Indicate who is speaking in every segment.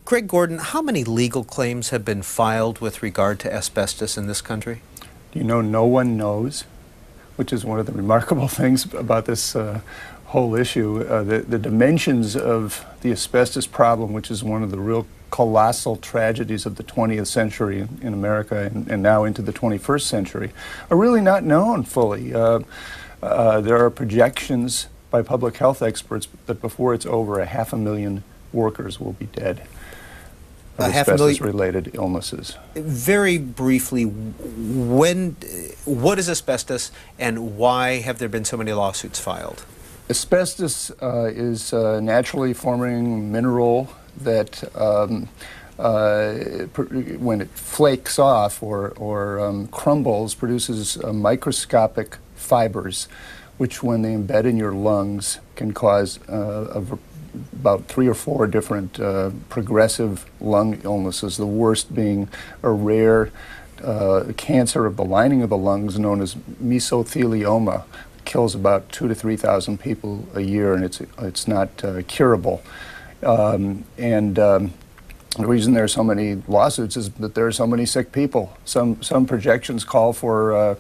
Speaker 1: Greg Gordon, how many legal claims have been filed with regard to asbestos in this country?
Speaker 2: You know, no one knows, which is one of the remarkable things about this whole issue. The dimensions of the asbestos problem, which is one of the real colossal tragedies of the 20th century in America and now into the 21st century, are really not known fully. There are projections by public health experts that before it's over, 500,000 workers will be dead of asbestos-related illnesses.
Speaker 1: Very briefly, what is asbestos and why have there been so many lawsuits filed?
Speaker 2: Asbestos is a naturally forming mineral that when it flakes off or crumbles, produces microscopic fibers, which when they embed in your lungs can cause about 3 or 4 different progressive lung illnesses, the worst being a rare cancer of the lining of the lungs known as mesothelioma. Kills about 2,000 to 3,000 people a year, and it's not curable. The reason there are so many lawsuits is that there are so many sick people. Some projections call for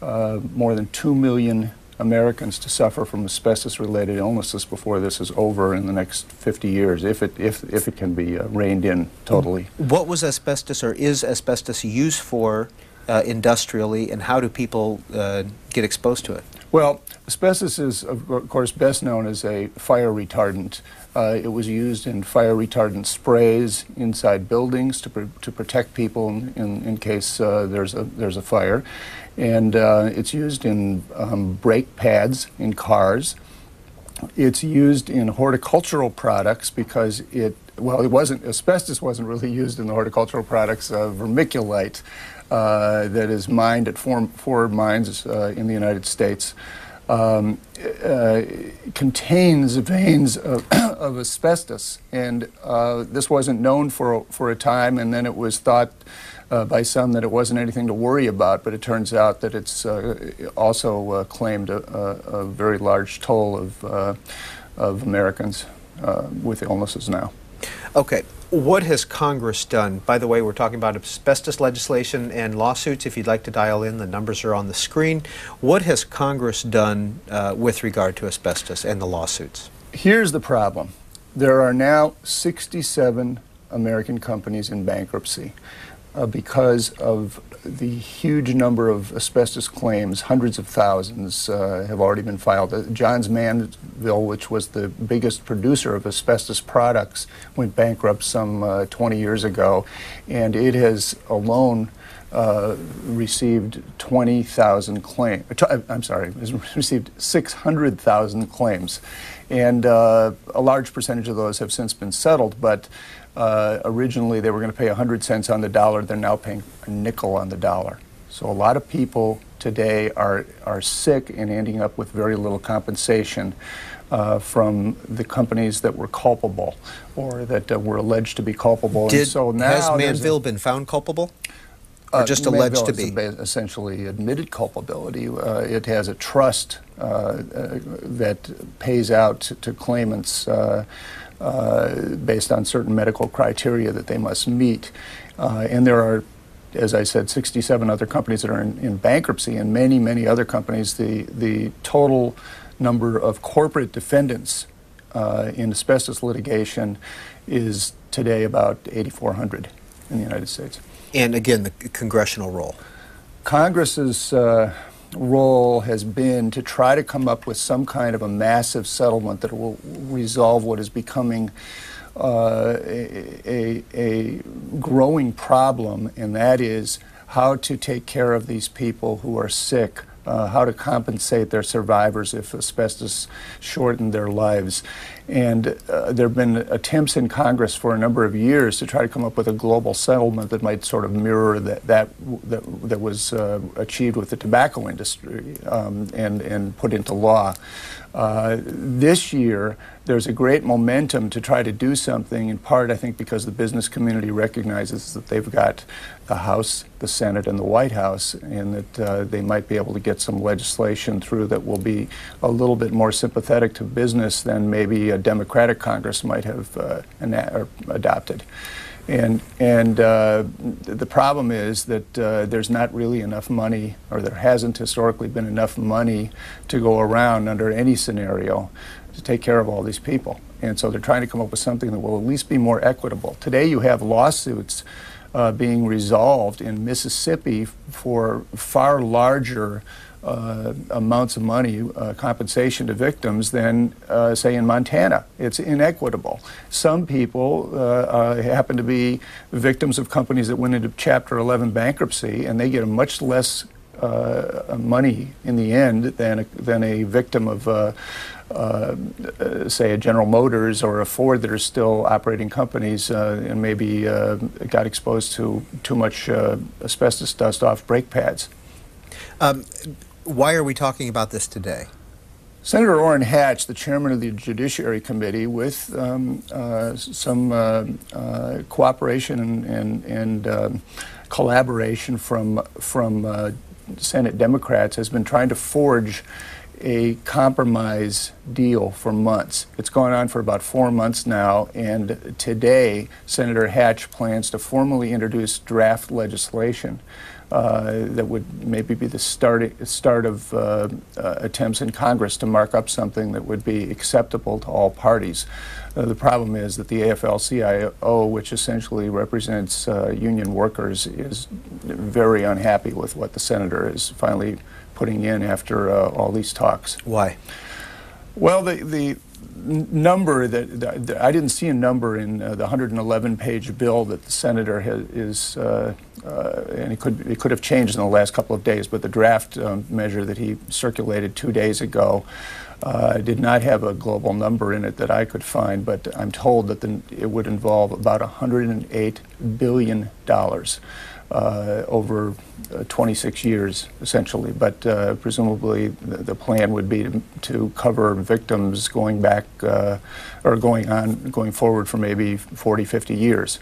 Speaker 2: more than 2 million Americans to suffer from asbestos-related illnesses before this is over in the next 50 years, if it can be reined in totally.
Speaker 1: What was asbestos, or is asbestos, used for industrially, and how do people get exposed to it?
Speaker 2: Well, asbestos is, of course, best known as a fire retardant. It was used in fire retardant sprays inside buildings to protect people in case there's a fire. And it's used in brake pads in cars. It's used in horticultural products because asbestos wasn't really used in the horticultural products. Vermiculite that is mined at four mines in the United States contains veins of asbestos, and this wasn't known for a time, and then it was thought by some that it wasn't anything to worry about, but it turns out that it's also claimed a very large toll of Americans with illnesses now.
Speaker 1: Okay, what has Congress done? By the way, we're talking about asbestos legislation and lawsuits. If you'd like to dial in, the numbers are on the screen. What has Congress done with regard to asbestos and the lawsuits?
Speaker 2: Here's the problem. There are now 67 American companies in bankruptcy because of the huge number of asbestos claims. Hundreds of thousands have already been filed. Johns Manville, which was the biggest producer of asbestos products, went bankrupt some 20 years ago, and it has alone received 20,000 claims. I'm sorry, has received 600,000 claims, and a large percentage of those have since been settled. But originally they were going to pay 100 cents on the dollar. They're now paying a nickel on the dollar. So a lot of people today are sick and ending up with very little compensation from the companies that were culpable or that were alleged to be culpable.
Speaker 1: Has Manville been found culpable? Or just alleged to be?
Speaker 2: Essentially admitted culpability. It has a trust that pays out to claimants based on certain medical criteria that they must meet. And there are, as I said, 67 other companies that are in bankruptcy, and many, many other companies. The total number of corporate defendants in asbestos litigation is today about 8,400 in the United States.
Speaker 1: And again, the congressional role.
Speaker 2: Congress's role has been to try to come up with some kind of a massive settlement that will resolve what is becoming a growing problem, and that is how to take care of these people who are sick, how to compensate their survivors if asbestos shortened their lives. And there have been attempts in Congress for a number of years to try to come up with a global settlement that might sort of mirror that was achieved with the tobacco industry and put into law. This year, there's a great momentum to try to do something, in part, I think, because the business community recognizes that they've got the House, the Senate, and the White House, and that they might be able to get some legislation through that will be a little bit more sympathetic to business than maybe Democratic Congress might have adopted. And the problem is that there's not really enough money, or there hasn't historically been enough money to go around under any scenario to take care of all these people. And so they're trying to come up with something that will at least be more equitable. Today you have lawsuits being resolved in Mississippi for far larger amounts of money, compensation to victims, than, say, in Montana. It's inequitable. Some people happen to be victims of companies that went into Chapter 11 bankruptcy, and they get a much less money in the end than a victim of, say, a General Motors or a Ford that are still operating companies and maybe got exposed to too much asbestos dust off brake pads.
Speaker 1: Why are we talking about this today?
Speaker 2: Senator Orrin Hatch, the chairman of the Judiciary Committee, with some cooperation and collaboration from Senate Democrats, has been trying to forge a compromise deal for months. It's gone on for about 4 months now, and today Senator Hatch plans to formally introduce draft legislation that would maybe be the start of attempts in Congress to mark up something that would be acceptable to all parties. The problem is that the AFL-CIO, which essentially represents union workers, is very unhappy with what the senator is finally putting in after all these talks.
Speaker 1: Why?
Speaker 2: Well, the number that I didn't see a number in the 111-page bill that the senator and it could have changed in the last couple of days, but the draft measure that he circulated 2 days ago did not have a global number in it that I could find, but I'm told that it would involve about $108 billion over 26 years, essentially. But presumably the plan would be to cover victims going back or going forward for maybe 40, 50 years.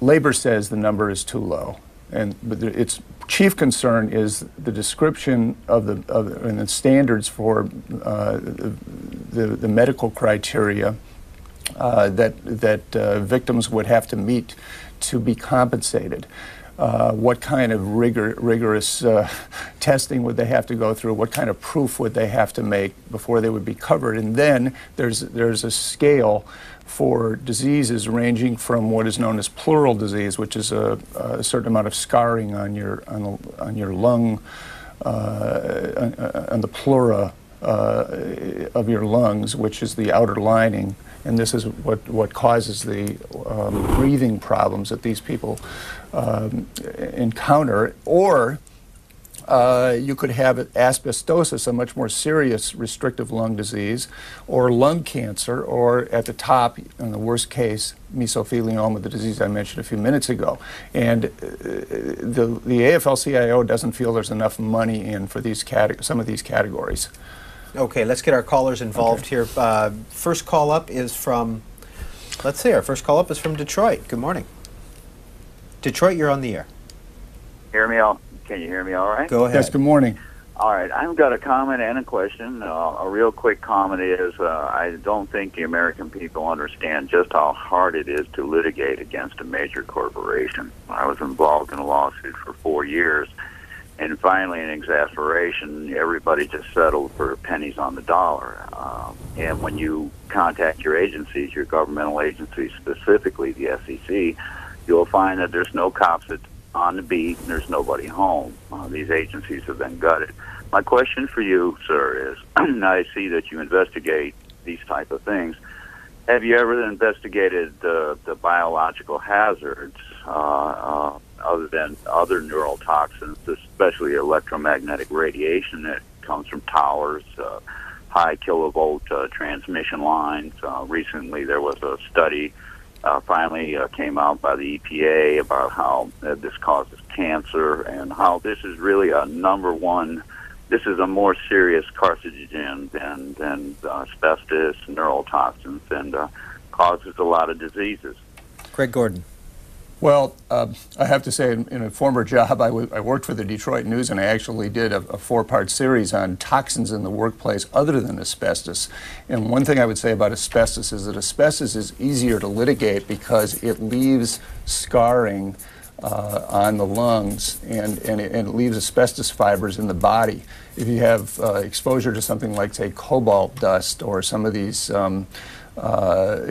Speaker 2: Labor says the number is too low, but its chief concern is the description of and the standards for the medical criteria that victims would have to meet to be compensated. What kind of rigorous testing would they have to go through? What kind of proof would they have to make before they would be covered? And then there's a scale for diseases ranging from what is known as pleural disease, which is a certain amount of scarring on your lung, on the pleura of your lungs, which is the outer lining. And this is what causes the breathing problems that these people encounter. Or you could have asbestosis, a much more serious restrictive lung disease, or lung cancer, or at the top, in the worst case, mesothelioma, the disease I mentioned a few minutes ago. And the AFL-CIO doesn't feel there's enough money in for some of these categories.
Speaker 1: Okay, let's get our callers involved here. First call up is from, let's see, our first call up is from Detroit. Good morning. Detroit, you're on the air.
Speaker 3: Can you hear me all right?
Speaker 1: Go ahead.
Speaker 2: Yes, good morning.
Speaker 3: All right, I've got a comment and a question. A real quick comment is I don't think the American people understand just how hard it is to litigate against a major corporation. I was involved in a lawsuit for 4 years, and finally, in exasperation, everybody just settled for pennies on the dollar. And when you contact your agencies, your governmental agencies, specifically the SEC, you'll find that there's no cops on the beat and there's nobody home. These agencies have been gutted. My question for you, sir, is I see that you investigate these type of things. Have you ever investigated the biological hazards other than other neurotoxins, especially electromagnetic radiation that comes from towers, high kilovolt transmission lines? Recently there was a study finally came out by the EPA about how this causes cancer and how this is really a this is a more serious carcinogen than asbestos, neurotoxins, and causes a lot of diseases.
Speaker 1: Greg Gordon.
Speaker 2: Well, I have to say, in a former job, I worked for the Detroit News, and I actually did a four-part series on toxins in the workplace other than asbestos. And one thing I would say about asbestos is that asbestos is easier to litigate because it leaves scarring on the lungs, and it leaves asbestos fibers in the body. If you have exposure to something like, say, cobalt dust or some of these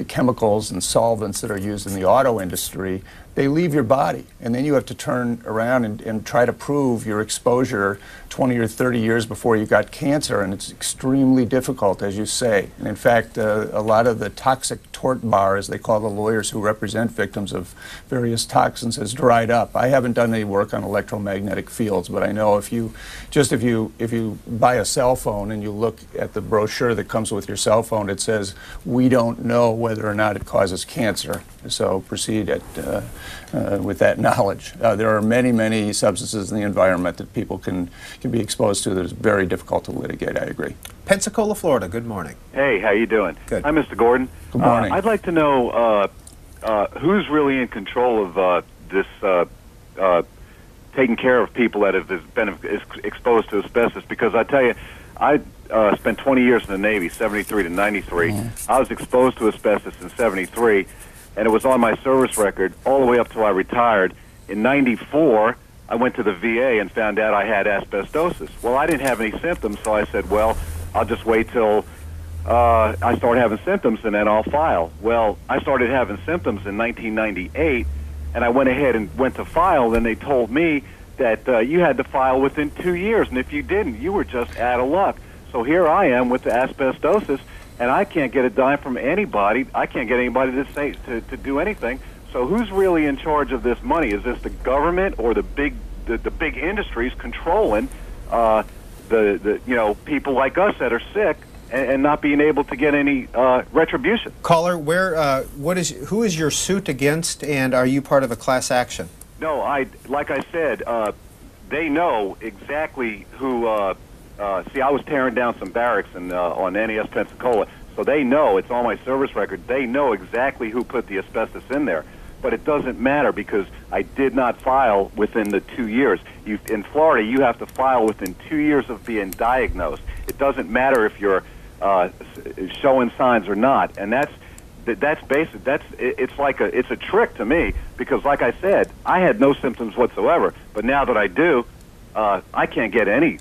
Speaker 2: chemicals and solvents that are used in the auto industry, they leave your body, and then you have to turn around and try to prove your exposure 20 or 30 years before you got cancer, and it's extremely difficult, as you say. And in fact, a lot of the toxic tort bar, as they call the lawyers who represent victims of various toxins, has dried up. I haven't done any work on electromagnetic fields, but I know if you buy a cell phone and you look at the brochure that comes with your cell phone, it says, "We don't know whether or not it causes cancer." So proceed with that knowledge. There are many, many substances in the environment that people can be exposed to that is very difficult to litigate. I agree.
Speaker 1: Pensacola, Florida. Good morning.
Speaker 4: Hey, how you doing?
Speaker 1: Good.
Speaker 4: Hi, Mr. Gordon.
Speaker 2: Good morning.
Speaker 4: I'd like to know who's really in control of this taking care of people that have been exposed to asbestos, because I tell you, I spent 20 years in the Navy, 73 to 93. I was exposed to asbestos in 73, and it was on my service record all the way up till I retired. In 94, I went to the VA and found out I had asbestosis. Well, I didn't have any symptoms, so I said, well, I'll just wait till I start having symptoms and then I'll file. Well, I started having symptoms in 1998, and I went ahead and went to file, and they told me that you had to file within 2 years, and if you didn't, you were just out of luck. So here I am with the asbestosis, and I can't get a dime from anybody. I can't get anybody to say to do anything. So who's really in charge of this money? Is this the government or the big industries controlling the people like us that are sick and not being able to get any retribution?
Speaker 1: Caller, who is your suit against, and are you part of a class action?
Speaker 4: No, like I said, they know exactly who. See, I was tearing down some barracks on NES Pensacola, so they know, it's on my service record, they know exactly who put the asbestos in there. But it doesn't matter because I did not file within the 2 years. In Florida, you have to file within 2 years of being diagnosed. It doesn't matter if you're showing signs or not, and that's basic. It's a trick to me, because like I said, I had no symptoms whatsoever, but now that I do, I can't get any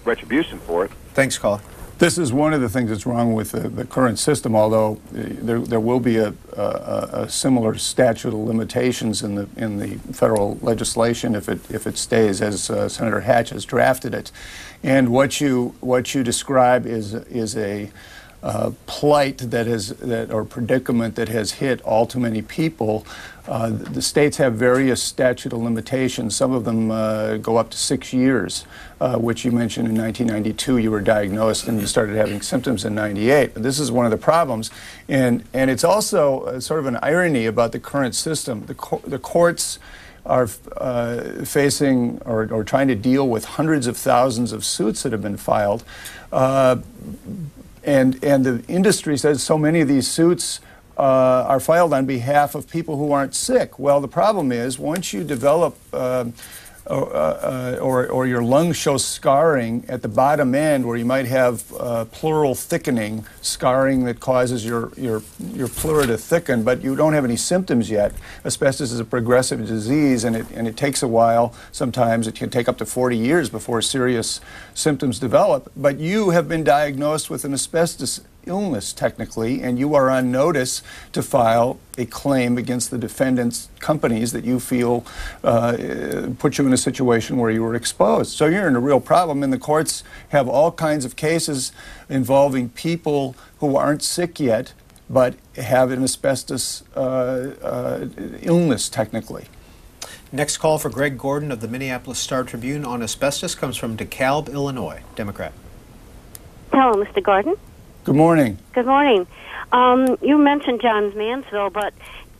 Speaker 4: retribution for it.
Speaker 1: Thanks, caller.
Speaker 2: This is one of the things that's wrong with the current system, although there will be a similar statute of limitations in the federal legislation if it stays as Senator Hatch has drafted it. And what you describe is a plight or predicament that has hit all too many people. The states have various statute of limitations. Some of them go up to 6 years, which you mentioned in 1992 you were diagnosed and you started having symptoms in 98. But this is one of the problems. And it's also sort of an irony about the current system. The courts are facing or trying to deal with hundreds of thousands of suits that have been filed. And the industry says so many of these suits are filed on behalf of people who aren't sick. Well, the problem is once you develop or your lungs show scarring at the bottom end, where you might have pleural thickening, scarring that causes your pleura to thicken, but you don't have any symptoms yet. Asbestos is a progressive disease, and it takes a while. Sometimes it can take up to 40 years before serious symptoms develop. But you have been diagnosed with an asbestos illness, technically, and you are on notice to file a claim against the defendant's companies that you feel put you in a situation where you were exposed. So you're in a real problem, and the courts have all kinds of cases involving people who aren't sick yet but have an asbestos illness, technically.
Speaker 1: Next call for Greg Gordon of the Minneapolis Star-Tribune on asbestos comes from DeKalb, Illinois. Democrat.
Speaker 5: Hello, Mr. Gordon.
Speaker 2: Good morning.
Speaker 5: Good morning. You mentioned Johns Manville, but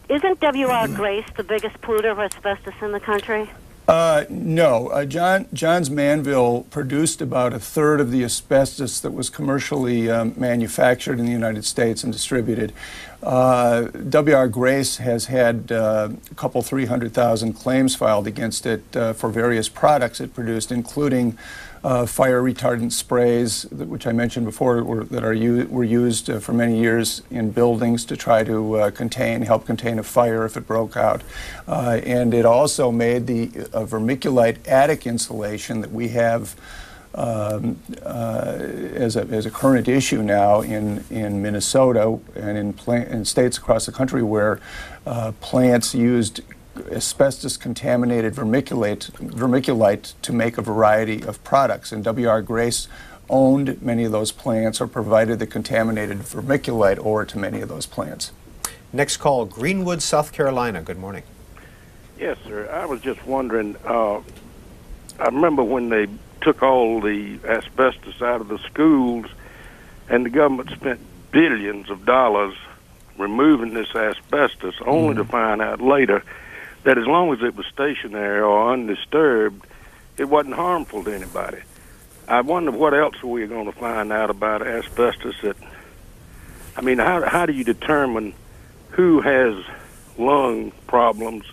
Speaker 5: isn't W.R. Grace the biggest polluter of asbestos in the country?
Speaker 2: No. Johns Manville produced about a third of the asbestos that was commercially manufactured in the United States and distributed. W.R. Grace has had a couple 300,000 claims filed against it for various products it produced, including fire retardant sprays, which I mentioned before, were used for many years in buildings to try to help contain a fire if it broke out. And it also made the vermiculite attic insulation that we have as a current issue now in Minnesota and in states across the country where plants used asbestos-contaminated vermiculite to make a variety of products. And W.R. Grace owned many of those plants or provided the contaminated vermiculite ore to many of those plants.
Speaker 1: Next call, Greenwood, South Carolina. Good morning.
Speaker 6: Yes, sir. I was just wondering, I remember when they took all the asbestos out of the schools and the government spent billions of dollars removing this asbestos, only to find out later that as long as it was stationary or undisturbed, it wasn't harmful to anybody. I wonder what else are we going to find out about asbestos I mean, how do you determine who has lung problems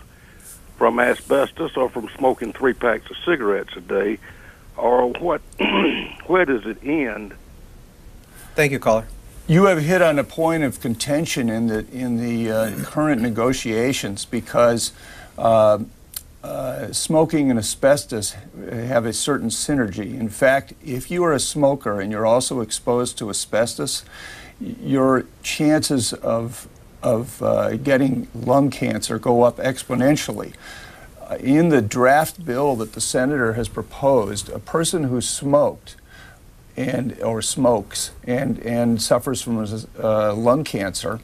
Speaker 6: from asbestos or from smoking 3 packs of cigarettes a day, or what? Where does it end?
Speaker 1: Thank you, caller.
Speaker 2: You have hit on a point of contention in the current negotiations because smoking and asbestos have a certain synergy. In fact, if you are a smoker and you're also exposed to asbestos, your chances of getting lung cancer go up exponentially. In the draft bill that the senator has proposed, a person who smoked or smokes and suffers from lung cancer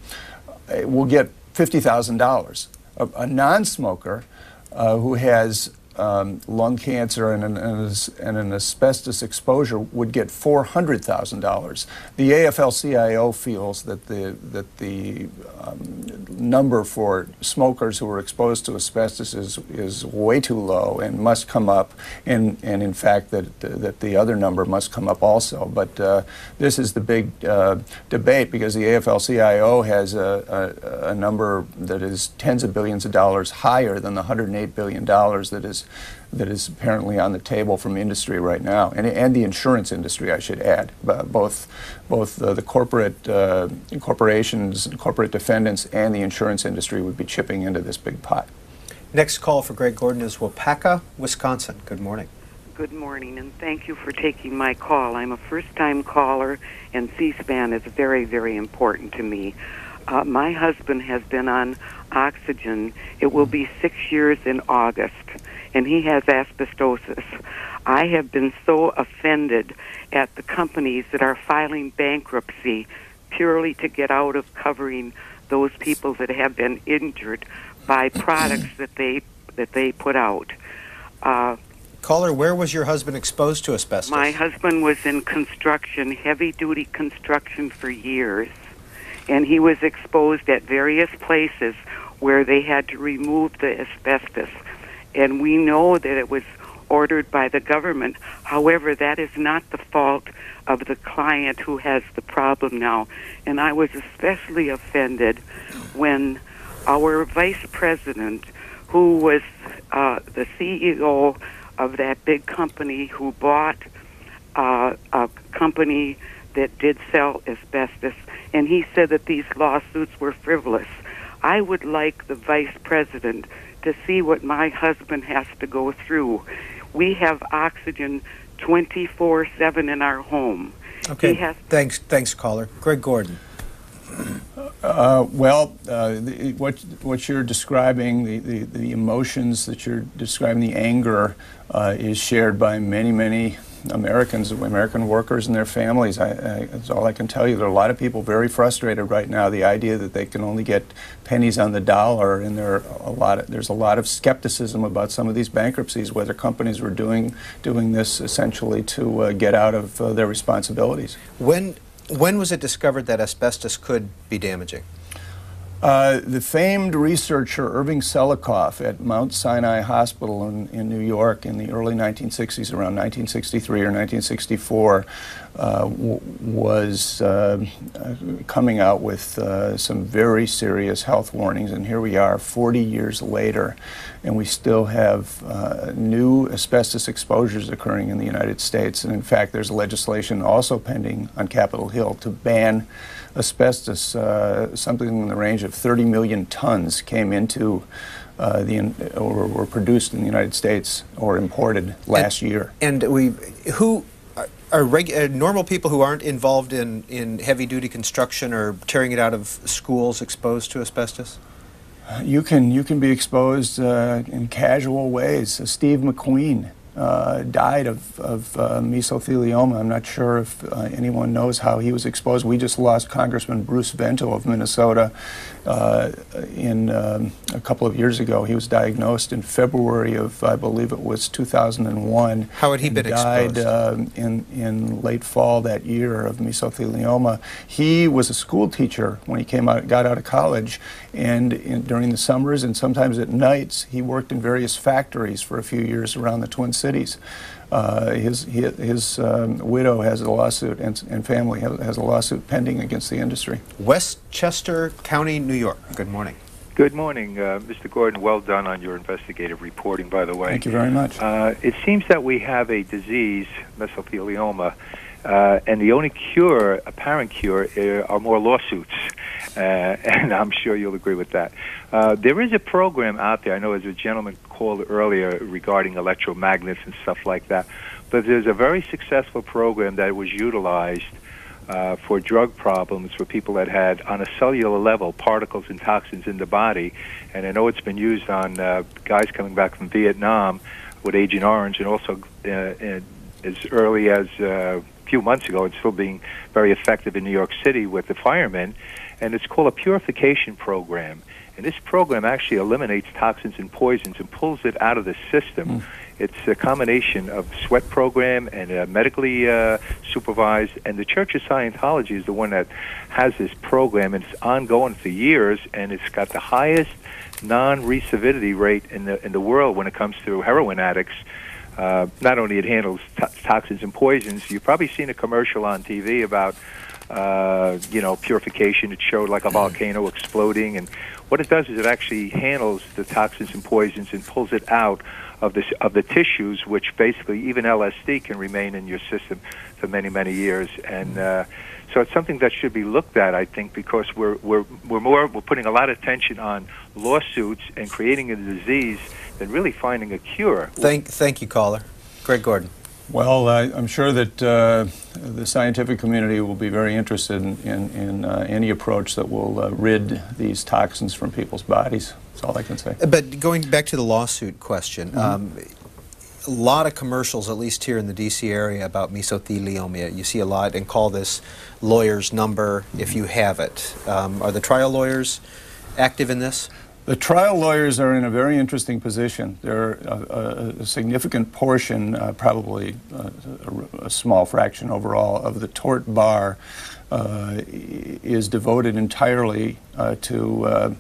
Speaker 2: will get $50,000. A non-smoker who has lung cancer and an asbestos exposure would get $400,000. The AFL-CIO feels that the number for smokers who are exposed to asbestos is way too low and must come up, and in fact that the other number must come up also. But this is the big debate because the AFL-CIO has a number that is tens of billions of dollars higher than the $108 billion that is apparently on the table from industry right now, and the insurance industry, I should add. Both the corporate corporations, corporate defendants, and the insurance industry would be chipping into this big pot.
Speaker 1: Next call for Greg Gordon is Waupaca, Wisconsin. Good morning.
Speaker 7: Good morning, and thank you for taking my call. I'm a first-time caller, and C-SPAN is very, very important to me. My husband has been on oxygen. It will be 6 years in August, and he has asbestosis. I have been so offended at the companies that are filing bankruptcy purely to get out of covering those people that have been injured by products that they put out.
Speaker 1: Caller, where was your husband exposed to asbestos?
Speaker 7: My husband was in construction, heavy-duty construction for years, and he was exposed at various places where they had to remove the asbestos. And we know that it was ordered by the government. However, that is not the fault of the client who has the problem now. And I was especially offended when our vice president, who was the CEO of that big company who bought a company that did sell asbestos, and he said that these lawsuits were frivolous. I would like the vice president to see what my husband has to go through. We have oxygen 24/7 in our home.
Speaker 1: Okay, thanks, caller. Greg Gordon.
Speaker 2: What you're describing, the emotions that you're describing, the anger, is shared by many Americans, American workers and their families. That's all I can tell you. There are a lot of people very frustrated right now. The idea that they can only get pennies on the dollar, and there's a lot of skepticism about some of these bankruptcies, whether companies were doing this essentially to get out of their responsibilities.
Speaker 1: When was it discovered that asbestos could be damaging?
Speaker 2: The famed researcher Irving Selikoff at Mount Sinai Hospital in New York in the early 1960s, around 1963 or 1964, was coming out with some very serious health warnings. And here we are 40 years later, and we still have new asbestos exposures occurring in the United States. And in fact, there's legislation also pending on Capitol Hill to ban asbestos. Something in the range of 30 million tons came into or were produced in the United States or imported last year.
Speaker 1: And who are normal people who aren't involved in heavy-duty construction or tearing it out of schools exposed to asbestos?
Speaker 2: You can be exposed in casual ways. Steve McQueen died of mesothelioma. I'm not sure if anyone knows how he was exposed. We just lost Congressman Bruce Vento of Minnesota a couple of years ago. He was diagnosed in February of, I believe it was 2001.
Speaker 1: How had he been exposed?
Speaker 2: Died in late fall that year of mesothelioma. He was a school teacher when he got out of college, and during the summers and sometimes at nights, he worked in various factories for a few years around the Twin Cities. His widow has a lawsuit, and family has a lawsuit pending against the industry.
Speaker 1: Westchester County, New York. Good morning.
Speaker 8: Good morning, Mr. Gordon. Well done on your investigative reporting, by the way.
Speaker 2: Thank you very much.
Speaker 8: It seems that we have a disease, mesothelioma, and the only cure, apparent cure, are more lawsuits. And I'm sure you'll agree with that. There is a program out there, I know as a gentleman called earlier regarding electromagnets and stuff like that, but there's a very successful program that was utilized for drug problems for people that had, on a cellular level, particles and toxins in the body. And I know it's been used on guys coming back from Vietnam with Agent Orange, and also as early as a few months ago, it's still being very effective in New York City with the firemen. And it's called a purification program. And this program actually eliminates toxins and poisons and pulls it out of the system. It's a combination of sweat program and medically supervised. And the Church of Scientology is the one that has this program, and it's ongoing for years. And it's got the highest non-recidivity rate in the world when it comes to heroin addicts. Not only it handles toxins and poisons. You've probably seen a commercial on TV about purification. It showed like a volcano exploding, and what it does is it actually handles the toxins and poisons and pulls it out of the tissues, which basically even LSD can remain in your system for many, many years. And so it's something that should be looked at, I think, because we're putting a lot of attention on lawsuits and creating a disease than really finding a cure.
Speaker 1: Thank you, caller. Greg Gordon.
Speaker 2: Well, I'm sure that the scientific community will be very interested in any approach that will rid these toxins from people's bodies. That's all I can say.
Speaker 1: But going back to the lawsuit question, a lot of commercials, at least here in the D.C. area, about mesothelioma. You see a lot, and call this lawyer's number if you have it. Are the trial lawyers active in this?
Speaker 2: The trial lawyers are in a very interesting position. They're a significant portion, probably a small fraction overall, of the tort bar is devoted entirely to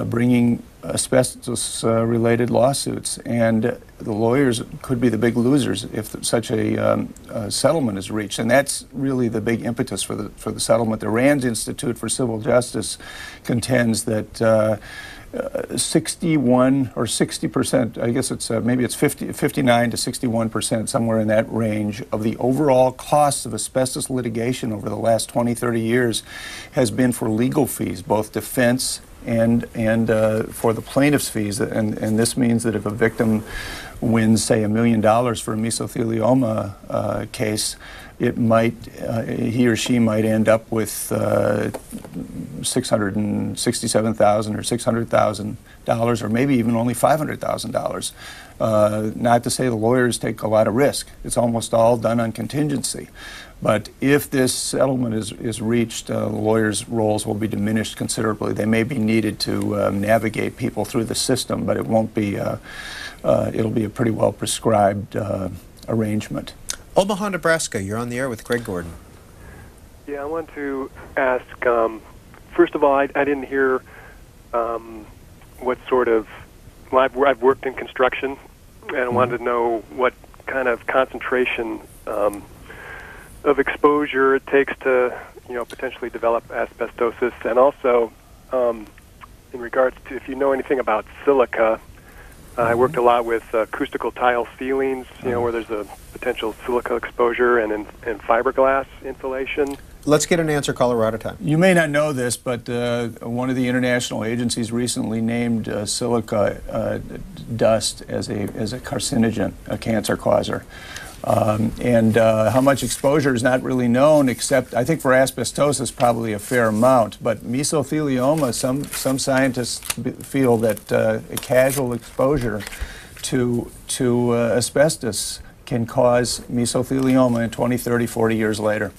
Speaker 2: bringing asbestos-related lawsuits. And the lawyers could be the big losers if such a settlement is reached. And that's really the big impetus for the settlement. The Rand Institute for Civil Justice contends that 61 or 60%, I guess it's maybe it's 59 to 61%, somewhere in that range, of the overall costs of asbestos litigation over the last 20, 30 years has been for legal fees, both defense and for the plaintiff's fees. And this means that if a victim wins, say, $1 million for a mesothelioma case, it might, he or she might end up with $667,000 or $600,000, or maybe even only $500,000. Not to say the lawyers take a lot of risk. It's almost all done on contingency. But if this settlement is reached, the lawyers' roles will be diminished considerably. They may be needed to navigate people through the system, but it won't be. It'll be a pretty well prescribed arrangement.
Speaker 1: Omaha, Nebraska, you're on the air with Greg Gordon.
Speaker 9: Yeah, I want to ask, first of all, I didn't hear what sort of, well, I've worked in construction, and I wanted to know what kind of concentration of exposure it takes to, potentially develop asbestosis, and also in regards to if you know anything about silica. I worked a lot with acoustical tile ceilings, where there's a potential silica exposure, and in fiberglass insulation.
Speaker 1: Let's get an answer, caller. We're out of time.
Speaker 2: You may not know this, but one of the international agencies recently named silica dust as a carcinogen, a cancer causer. And how much exposure is not really known, except I think for asbestosis probably a fair amount. But mesothelioma, some scientists feel that a casual exposure to asbestos can cause mesothelioma in 20, 30, 40 years later.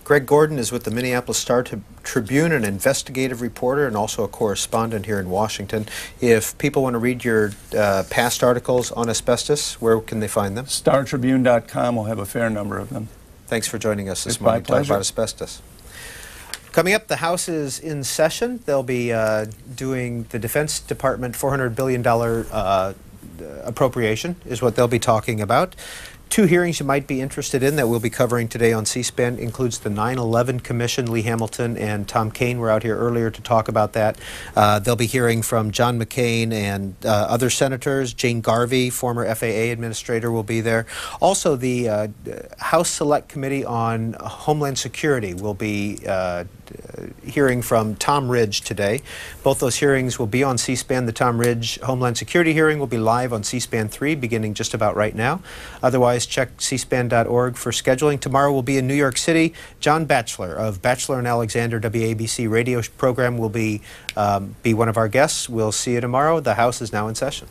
Speaker 1: Greg Gordon is with the Minneapolis Star-Tribune, an investigative reporter and also a correspondent here in Washington. If people want to read your past articles on asbestos, where can they find them?
Speaker 2: StarTribune.com will have a fair number of them.
Speaker 1: Thanks for joining us this
Speaker 2: It's my
Speaker 1: morning to talk
Speaker 2: pleasure.
Speaker 1: about asbestos. Coming up, the House is in session. They'll be doing the Defense Department $400 billion appropriation is what they'll be talking about. Two hearings you might be interested in that we'll be covering today on C-SPAN includes the 9/11 Commission. Lee Hamilton and Tom Kean were out here earlier to talk about that. They'll be hearing from John McCain and other senators. Jane Garvey, former FAA administrator, will be there. Also, the House Select Committee on Homeland Security will be hearing from Tom Ridge today. Both those hearings will be on C-SPAN. The Tom Ridge Homeland Security hearing will be live on C-SPAN 3 beginning just about right now. Otherwise, check cspan.org for scheduling. Tomorrow we'll be in New York City. John Batchelor of Batchelor and Alexander WABC radio program will be one of our guests. We'll see you tomorrow. The House is now in session.